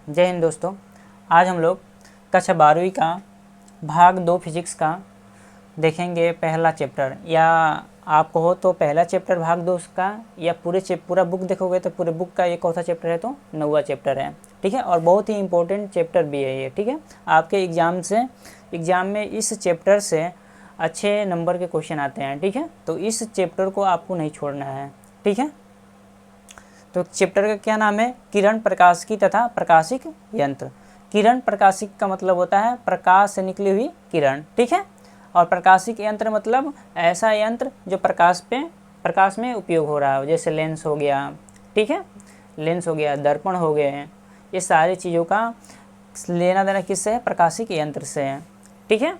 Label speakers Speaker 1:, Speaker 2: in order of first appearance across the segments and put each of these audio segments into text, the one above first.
Speaker 1: जय हिंद दोस्तों। आज हम लोग कक्षा 12वीं का भाग 2 फिजिक्स का देखेंगे पहला चैप्टर, या आप कहो तो पहला चैप्टर भाग 2 का, या पूरा बुक देखोगे तो पूरे बुक का ये कौन सा चैप्टर है, तो 9वां चैप्टर है। ठीक है, और बहुत ही इंपॉर्टेंट चैप्टर भी है ये। ठीक है, आपके एग्ज़ाम में इस चैप्टर से अच्छे नंबर के क्वेश्चन आते हैं। ठीक है, तो इस चैप्टर को आपको नहीं छोड़ना है। ठीक है, तो चैप्टर का क्या नाम है? किरण प्रकाशिकी तथा प्रकाशिक यंत्र। किरण प्रकाशिक का मतलब होता है प्रकाश से निकली हुई किरण। ठीक है, और प्रकाशिक यंत्र मतलब ऐसा यंत्र जो प्रकाश में उपयोग हो रहा हो, जैसे लेंस हो गया। ठीक है, लेंस हो गया, दर्पण हो गए, ये सारी चीज़ों का लेना देना किससे है? प्रकाशिक यंत्र से है। ठीक है,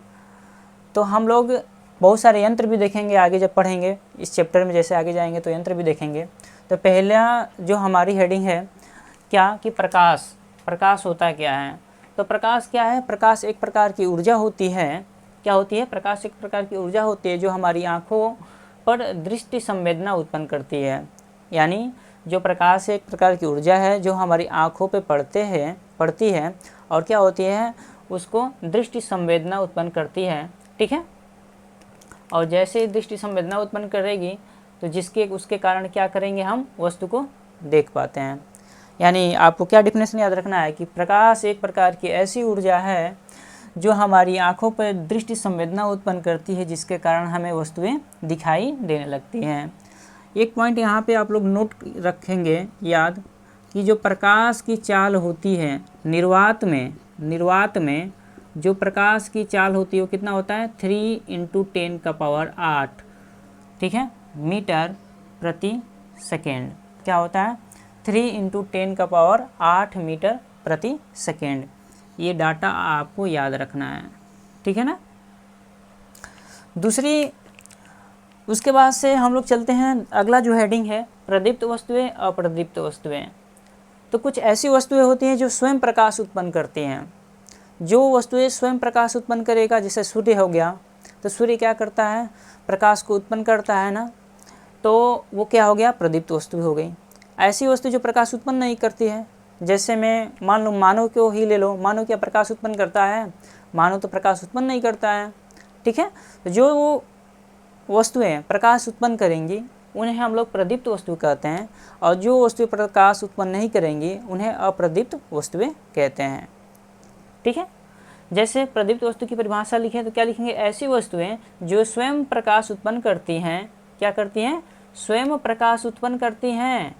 Speaker 1: तो हम लोग बहुत सारे यंत्र भी देखेंगे आगे जब पढ़ेंगे इस चैप्टर में, जैसे आगे जाएंगे तो यंत्र भी देखेंगे। तो पहला जो हमारी हेडिंग है क्या कि प्रकाश होता क्या है? तो प्रकाश क्या है? प्रकाश एक प्रकार की ऊर्जा होती है। क्या होती है? प्रकाश एक प्रकार की ऊर्जा होती है जो हमारी आँखों पर दृष्टि संवेदना उत्पन्न करती है। यानी जो प्रकाश एक प्रकार की ऊर्जा है जो हमारी आँखों पे पड़ती है और क्या होती है, उसको दृष्टि संवेदना उत्पन्न करती है। ठीक है, और जैसे दृष्टि संवेदना उत्पन्न करेगी तो उसके कारण क्या करेंगे, हम वस्तु को देख पाते हैं। यानी आपको क्या डेफिनेशन याद रखना है कि प्रकाश एक प्रकार की ऐसी ऊर्जा है जो हमारी आँखों पर दृष्टि संवेदना उत्पन्न करती है, जिसके कारण हमें वस्तुएं दिखाई देने लगती हैं। एक पॉइंट यहाँ पे आप लोग नोट रखेंगे याद, कि जो प्रकाश की चाल होती है निर्वात में जो प्रकाश की चाल होती है वो कितना होता है? 3 × 10⁸। ठीक है, मीटर प्रति सेकेंड। क्या होता है? 3 × 10⁸ मीटर प्रति सेकेंड। ये डाटा आपको याद रखना है। ठीक है ना। उसके बाद से हम लोग चलते हैं, अगला जो हेडिंग है प्रदीप्त वस्तुएं अप्रदीप्त वस्तुएं। तो कुछ ऐसी वस्तुएं होती हैं जो स्वयं प्रकाश उत्पन्न करती हैं। जो वस्तुएं स्वयं प्रकाश उत्पन्न करेगा, जैसे सूर्य हो गया, तो सूर्य क्या करता है? प्रकाश को उत्पन्न करता है ना, तो वो क्या हो गया? प्रदीप्त वस्तु हो गई। ऐसी वस्तु जो प्रकाश उत्पन्न नहीं करती है, जैसे मैं मान लो मानव को ही ले लो। मानव क्या प्रकाश उत्पन्न करता है? मानव तो प्रकाश उत्पन्न नहीं करता है। ठीक है, तो जो वस्तुएं प्रकाश उत्पन्न करेंगी उन्हें हम लोग प्रदीप्त वस्तु कहते हैं, और जो वस्तुएं प्रकाश उत्पन्न नहीं करेंगी उन्हें अप्रदीप्त वस्तुएं कहते हैं। ठीक है, जैसे प्रदीप्त वस्तु की परिभाषा लिखें तो क्या लिखेंगे? ऐसी वस्तुएं जो स्वयं प्रकाश उत्पन्न करती हैं। क्या करती हैं? स्वयं प्रकाश उत्पन्न करती हैं,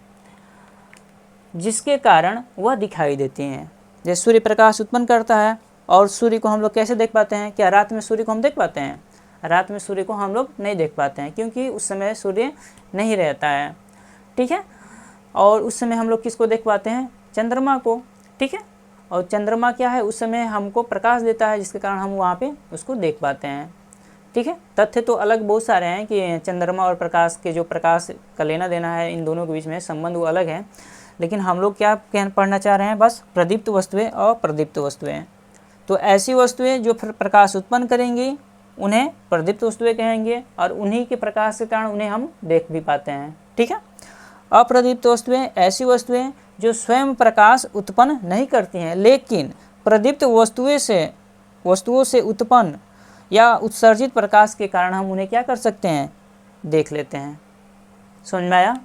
Speaker 1: जिसके कारण वह दिखाई देती हैं। जैसे सूर्य प्रकाश उत्पन्न करता है, और सूर्य को हम लोग कैसे देख पाते हैं? क्या रात में सूर्य को हम देख पाते हैं? रात में सूर्य को हम लोग नहीं देख पाते हैं, क्योंकि उस समय सूर्य नहीं रहता है। ठीक है, और उस समय हम लोग किसको देख पाते हैं? चंद्रमा को। ठीक है, और चंद्रमा क्या है? उस समय हमको प्रकाश देता है, जिसके कारण हम वहाँ पे उसको देख पाते हैं। ठीक है, तथ्य तो अलग बहुत सारे हैं कि चंद्रमा और प्रकाश के जो प्रकाश का लेना देना है, इन दोनों के बीच में संबंध वो अलग है, लेकिन हम लोग क्या पढ़ना चाह रहे हैं? बस प्रदीप्त वस्तुएं और प्रदीप्त वस्तुएं। तो ऐसी वस्तुएं जो प्रकाश उत्पन्न करेंगी उन्हें प्रदीप्त वस्तुएं कहेंगे, और उन्हीं के प्रकाश के कारण उन्हें हम देख भी पाते हैं। ठीक है, अप्रदीप्त वस्तुएं ऐसी वस्तुएं जो स्वयं प्रकाश उत्पन्न नहीं करती हैं, लेकिन प्रदीप्त वस्तुओं से उत्पन्न या उत्सर्जित प्रकाश के कारण हम उन्हें क्या कर सकते हैं? देख लेते हैं। समझ में आया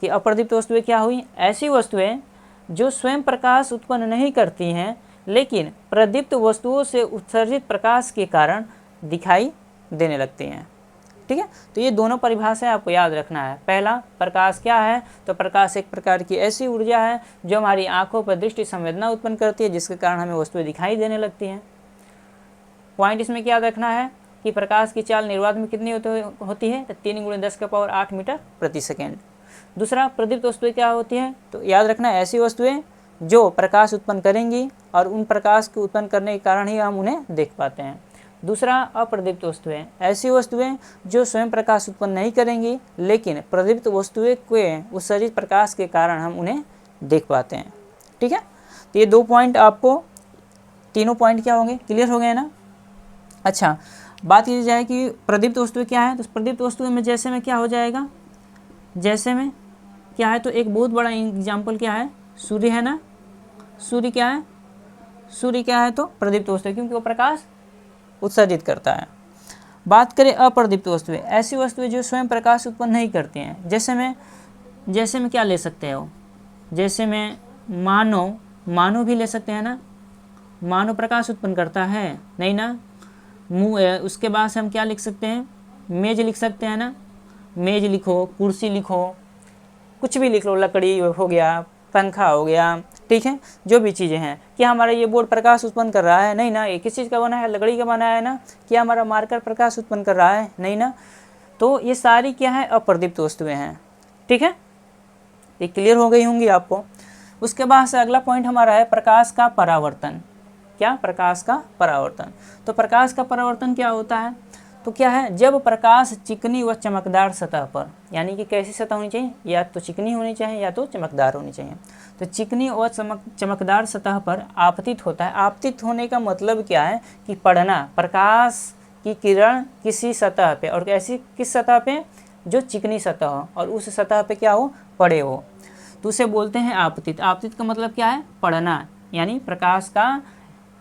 Speaker 1: कि अप्रदीप्त वस्तुएं क्या हुई? ऐसी वस्तुएं जो स्वयं प्रकाश उत्पन्न नहीं करती हैं, लेकिन प्रदीप्त वस्तुओं से उत्सर्जित प्रकाश के कारण दिखाई देने लगती हैं। ठीक है, तो ये दोनों परिभाषाएं आपको याद रखना है। पहला, प्रकाश क्या है? तो प्रकाश एक प्रकार की ऐसी ऊर्जा है जो हमारी आंखों पर दृष्टि संवेदना उत्पन्न करती है, जिसके कारण हमें वस्तुएं दिखाई देने लगती हैं। पॉइंट इसमें क्या याद रखना है कि प्रकाश की चाल निर्वात में कितनी होती है? तो 3 × 10⁸ मीटर प्रति सेकेंड। दूसरा, प्रदीप्त वस्तुएं क्या होती हैं? तो याद रखना, ऐसी वस्तुएं जो प्रकाश उत्पन्न करेंगी और उन प्रकाश को उत्पन्न करने के कारण ही हम उन्हें देख पाते हैं। दूसरा, अप्रदीप्त वस्तुएं ऐसी वस्तुएं जो स्वयं प्रकाश उत्पन्न नहीं करेंगी, लेकिन प्रदीप्त वस्तुएं के उत्सर्जित प्रकाश के कारण हम उन्हें देख पाते हैं। ठीक है, तो ये 2 पॉइंट आपको, तीनों पॉइंट क्या होंगे? क्लियर हो गए ना। अच्छा, बात की जाए कि प्रदीप्त वस्तुएं क्या है, तो प्रदीप्त वस्तुएं में जैसे में क्या हो जाएगा? जैसे में क्या है, तो एक बहुत बड़ा एग्जाम्पल क्या है? सूर्य है ना। सूर्य क्या है, सूर्य क्या है तो प्रदीप्त वस्तु है, क्योंकि वो प्रकाश उत्सर्जित करता है। बात करें अप्रदीप्त वस्तुएं, ऐसी वस्तुएं जो स्वयं प्रकाश उत्पन्न नहीं करती हैं। जैसे में क्या ले सकते हो, जैसे में मानव भी ले सकते हैं ना, मानव प्रकाश उत्पन्न करता है नहीं ना। उसके बाद से हम क्या लिख सकते हैं, मेज लिख सकते हैं ना, मेज लिखो, कुर्सी लिखो, कुछ भी लिख लो, लकड़ी हो गया, पंखा हो गया, ठीक है, जो भी चीज़ें हैं। क्या हमारा ये बोर्ड प्रकाश उत्पन्न कर रहा है, नहीं ना। ये किस चीज़ का बना है, लकड़ी का बना है ना। क्या हमारा मार्कर प्रकाश उत्पन्न कर रहा है, नहीं ना। तो ये सारी क्या है, अप्रदीप्त वस्तुएं हैं, ठीक है। ये क्लियर हो गई होंगी आपको। उसके बाद से अगला पॉइंट हमारा है प्रकाश का परावर्तन। क्या, प्रकाश का परावर्तन। तो प्रकाश का परावर्तन क्या होता है, तो क्या है, जब प्रकाश चिकनी व चमकदार सतह पर, यानी कि कैसी सतह होनी चाहिए, या तो चिकनी होनी चाहिए या तो चमकदार होनी चाहिए। तो चिकनी व चमकदार सतह पर आपतित होता है। आपतित होने का मतलब क्या है कि पड़ना, प्रकाश की किरण किसी सतह पे, और ऐसी किस सतह पे, जो चिकनी सतह हो और उस सतह पे क्या हो, पड़े हो, तो उसे बोलते हैं आपतित। आपतित का मतलब क्या है, पड़ना, यानी प्रकाश का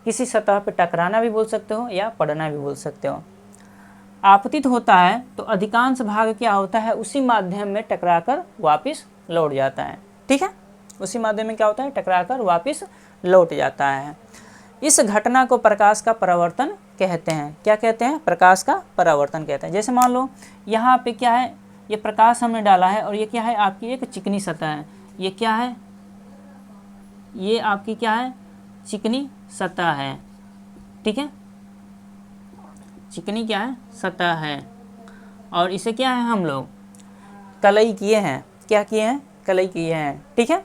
Speaker 1: किसी सतह पे टकराना भी बोल सकते हो या पड़ना भी बोल सकते हो। आपतित होता है तो अधिकांश भाग क्या होता है, उसी माध्यम में टकराकर वापस लौट जाता है, ठीक है। उसी माध्यम में क्या होता है, टकराकर वापस लौट जाता है। इस घटना को प्रकाश का परावर्तन कहते हैं। क्या कहते हैं, प्रकाश का परावर्तन कहते हैं। जैसे मान लो यहाँ पे क्या है, ये प्रकाश हमने डाला है और ये क्या है, आपकी एक चिकनी सतह है। ये क्या है, ये आपकी क्या है, चिकनी सतह है, ठीक है, चिकनी क्या है, सतह है। और इसे क्या है, हम लोग कलई किए हैं। क्या किए हैं, कलई किए हैं, ठीक है।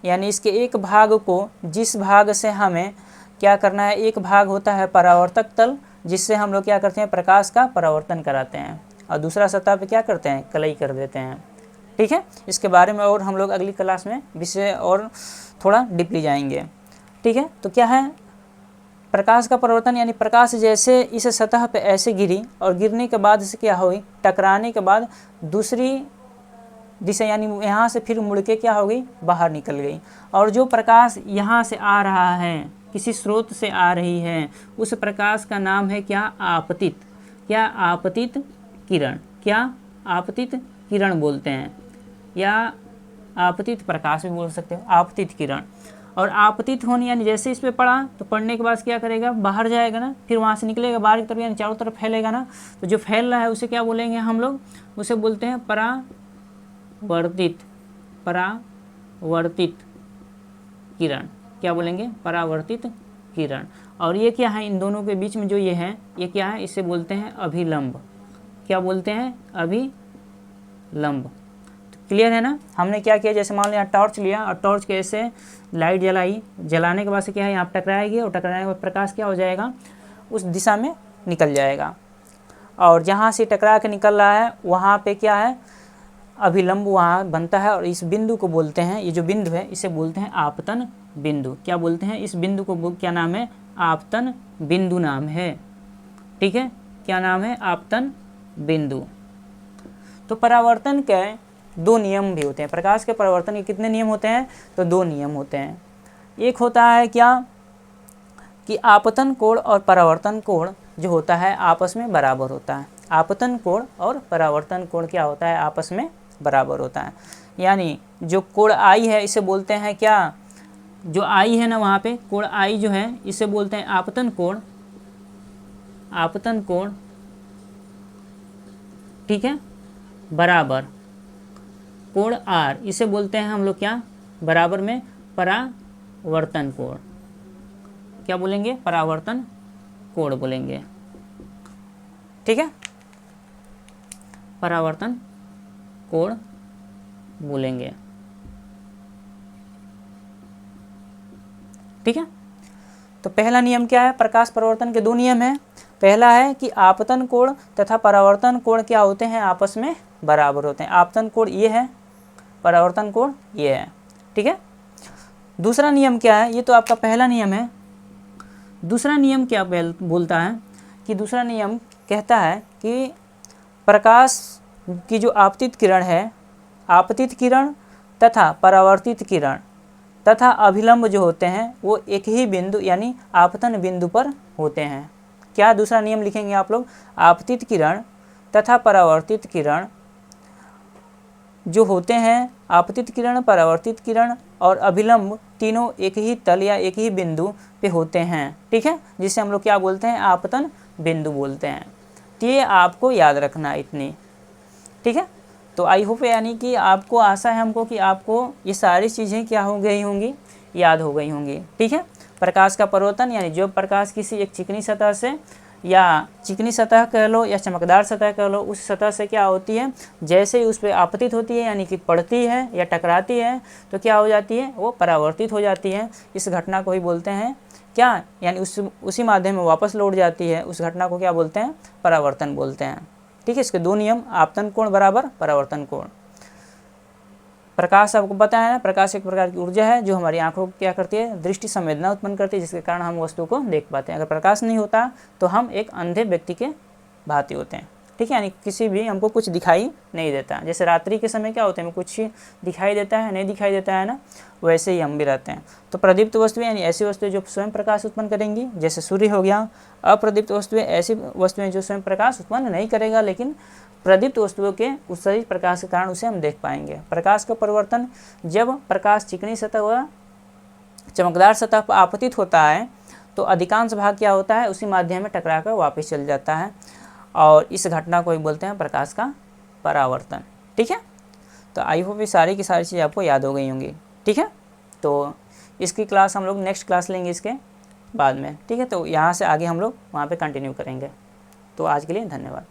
Speaker 1: यानी इसके एक भाग को, जिस भाग से हमें क्या करना है, एक भाग होता है परावर्तक तल, जिससे हम लोग क्या करते हैं, प्रकाश का परावर्तन कराते हैं, और दूसरा सतह पे क्या करते हैं, कलई कर देते हैं, ठीक है। इसके बारे में और हम लोग अगली क्लास में विषय और थोड़ा डीपली जाएंगे, ठीक है। तो क्या है प्रकाश का परावर्तन, यानी प्रकाश जैसे इस सतह पे ऐसे गिरी और गिरने के बाद से क्या हुई, टकराने के बाद दूसरी दिशा, यानी यहाँ से फिर मुड़ के क्या हो गई, बाहर निकल गई। और जो प्रकाश यहाँ से आ रहा है, किसी स्रोत से आ रही है, उस प्रकाश का नाम है क्या, आपतित। क्या, आपतित किरण। क्या, आपतित किरण बोलते हैं, या आपतित प्रकाश भी बोल सकते हो, आपतित किरण। और आपतित होने यानी जैसे इस पे पड़ा तो पड़ने के बाद क्या करेगा, बाहर जाएगा ना, फिर वहाँ से निकलेगा बाहर की तरफ, यानी चारों तरफ फैलेगा ना। तो जो फैल रहा है उसे क्या बोलेंगे हम लोग, उसे बोलते हैं परावर्तित, परावर्तित किरण। क्या बोलेंगे, परावर्तित किरण। और ये क्या है, इन दोनों के बीच में जो ये है, ये क्या है, इसे बोलते हैं अभिलंब। क्या बोलते हैं, अभिलंब। क्लियर है ना। हमने क्या किया, जैसे मान लिया टॉर्च लिया और टॉर्च के ऐसे लाइट जलाई, जलाने के बाद से क्या है, यहाँ पर टकराएगी और टकराने के बाद प्रकाश क्या हो जाएगा, उस दिशा में निकल जाएगा। और जहाँ से टकरा के निकल रहा है वहाँ पे क्या है, अभिलंब वहाँ बनता है। और इस बिंदु को बोलते हैं, ये जो बिंदु है इसे बोलते हैं आपतन बिंदु। क्या बोलते हैं, इस बिंदु को क्या नाम है, आपतन बिंदु नाम है, ठीक है। क्या नाम है, आपतन बिंदु। तो परावर्तन के दो नियम भी होते हैं। प्रकाश के परावर्तन के कितने नियम होते हैं, तो दो नियम होते हैं। एक होता है क्या, कि आपतन कोण और परावर्तन कोण जो होता है आपस में बराबर होता है। आपतन कोण और परावर्तन कोण क्या होता है, आपस में बराबर होता है। यानी जो कोण आई है इसे बोलते हैं क्या, जो आई है ना वहाँ पे कोण आई जो है इसे बोलते हैं आपतन कोण, आपतन कोण, ठीक है, बराबर कोण आर, इसे बोलते हैं हम लोग क्या, बराबर में परावर्तन कोण। क्या बोलेंगे, परावर्तन कोण बोलेंगे, ठीक है, परावर्तन कोण बोलेंगे, ठीक है। तो पहला नियम क्या है, प्रकाश परावर्तन के दो नियम हैं। पहला है कि आपतन कोण तथा परावर्तन कोण क्या होते हैं, आपस में बराबर होते हैं। आपतन कोण ये है, परावर्तन कोण ये है, ठीक है। दूसरा नियम क्या है, ये तो आपका पहला नियम है। दूसरा नियम क्या बोलता है, कि दूसरा नियम कहता है कि प्रकाश की जो आपतित किरण है, आपतित किरण तथा परावर्तित किरण, तथा अभिलंब जो होते हैं वो एक ही बिंदु यानी आपतन बिंदु पर होते हैं। क्या दूसरा नियम लिखेंगे आप लोग, आपतित किरण तथा परावर्तित किरण जो होते हैं, आपतित किरण, परावर्तित किरण और अभिलंब तीनों एक ही तल या एक ही बिंदु पे होते हैं, ठीक है, जिसे हम लोग क्या बोलते हैं, आपतन बिंदु बोलते हैं। तो ये आपको याद रखना इतनी, ठीक है। तो आई होप यानी कि आपको आशा है हमको कि आपको ये सारी चीज़ें क्या हो गई होंगी, याद हो गई होंगी, ठीक है। प्रकाश का परावर्तन यानी जो प्रकाश किसी एक चिकनी सतह से या चिकनी सतह कह लो या चमकदार सतह कह लो, उस सतह से क्या होती है, जैसे ही उस पर आपतित होती है यानी कि पड़ती है या टकराती है तो क्या हो जाती है, वो परावर्तित हो जाती है। इस घटना को ही बोलते हैं क्या, यानी उसी माध्यम में वापस लौट जाती है, उस घटना को क्या बोलते हैं, परावर्तन बोलते हैं, ठीक है। इसके दो नियम, आपतन कोण बराबर परावर्तन कोण। प्रकाश आपको पता है ना, प्रकाश एक प्रकार की ऊर्जा है जो हमारी आंखों को क्या करती है, दृष्टि संवेदना उत्पन्न करती है, जिसके कारण हम वस्तु को देख पाते हैं। अगर प्रकाश नहीं होता तो हम एक अंधे व्यक्ति के भांति होते हैं, ठीक है, यानी किसी भी हमको कुछ दिखाई नहीं देता। जैसे रात्रि के समय क्या होते हैं, हमें कुछ दिखाई देता है, नहीं दिखाई देता है ना, वैसे ही हम भी रहते हैं। तो प्रदीप्त वस्तुएं यानी ऐसी वस्तुएं जो स्वयं प्रकाश उत्पन्न करेंगी, जैसे सूर्य हो गया। अप्रदीप्त वस्तुएं ऐसी वस्तुएं जो स्वयं प्रकाश उत्पन्न नहीं करेगा, लेकिन प्रदीप्त वस्तुओं के उत्सर्जित प्रकाश के कारण उसे हम देख पाएंगे। प्रकाश का परिवर्तन, जब प्रकाश चिकनी सतह व चमकदार सतह पर आपतित होता है तो अधिकांश भाग क्या होता है, उसी माध्यम में टकरा कर वापस चल जाता है, और इस घटना को ही बोलते हैं प्रकाश का परावर्तन, ठीक है। तो आई होप ये सारी की सारी चीज़ें आपको याद हो गई होंगी, ठीक है। तो इसकी क्लास हम लोग नेक्स्ट क्लास लेंगे इसके बाद में, ठीक है। तो यहाँ से आगे हम लोग वहाँ पे कंटिन्यू करेंगे। तो आज के लिए धन्यवाद।